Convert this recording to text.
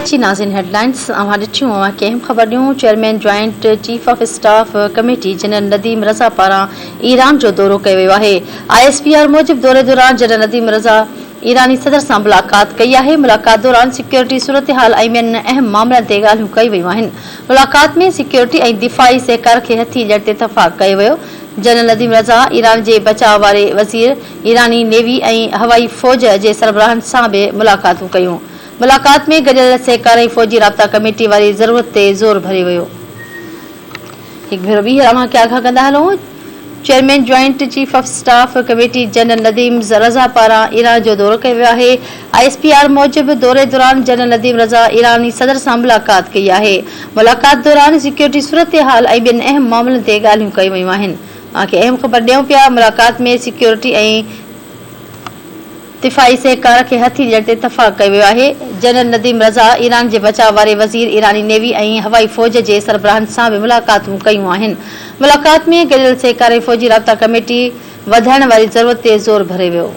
कराची नाज़रीन हेडलाइंस के अहम खबरूं। Chairman joint chief of staff committee general Nadeem Raza पारां ईरान जो दौरो कयो वियो आहे। ISPR मूजिब दौरे दौरान जनरल नदीम रज़ा ईरानी सदर सां मुलाक़ात कई आहे। मुलाक़ात दौरान सिक्योरिटी सूरत हाल ऐं ॿियनि अहम मामलनि ते ॻाल्हियूं कई वयूं आहिनि। मुलाक़ात में सिक्योरिटी ऐं दिफ़ाई सहकार खे हथी जड़ ते इतफ़ाक़ कयो वियो। जनरल नदीम रज़ा ईरान जे बचाव वारे वज़ीर, ईरानी नेवी ऐं हवाई फ़ौज जे सरबराहनि सां बि मुलाक़ातूं कयूं। मुलाक़ात में गॾियल सहकार ऐं फ़ौजी राब्ता कमेटी वारी ज़रूरत ते ज़ोर भरियो वियो। हिकु भेरो ॿीहर अव्हांखे आगाह कंदा हलूं। Chairman joint chief of staff committee general Nadeem Raza पारां ईरान जो दौरो कयो वियो आहे। ISPR मूजिब दौरे दौरान जनरल नदीम रज़ा ईरानी सदर सां मुलाक़ात कई आहे। मुलाक़ात दौरान सिक्योरिटी सूरत हाल ऐं ॿियनि अहम मामलनि ते ॻाल्हियूं कई वयूं आहिनि। अहम ख़बर ॾियूं पिया। मुलाक़ात में सिक्योरिटी ऐं दिफ़ाई सहकार खे हथी जड़ ते इतफ़ाक़ कयो वियो आहे। जनरल नदीम रज़ा ईरान जे बचाव वारे वज़ीर, ईरानी नेवी ऐं हवाई फ़ौज जे सरबराहनि सां बि मुलाक़ातूं कयूं आहिनि। मुलाक़ात में गॾियल सहकार ऐं फ़ौजी राब्ता कमेटी वधाइण वारी ज़रूरत ते ज़ोर भरियो वियो।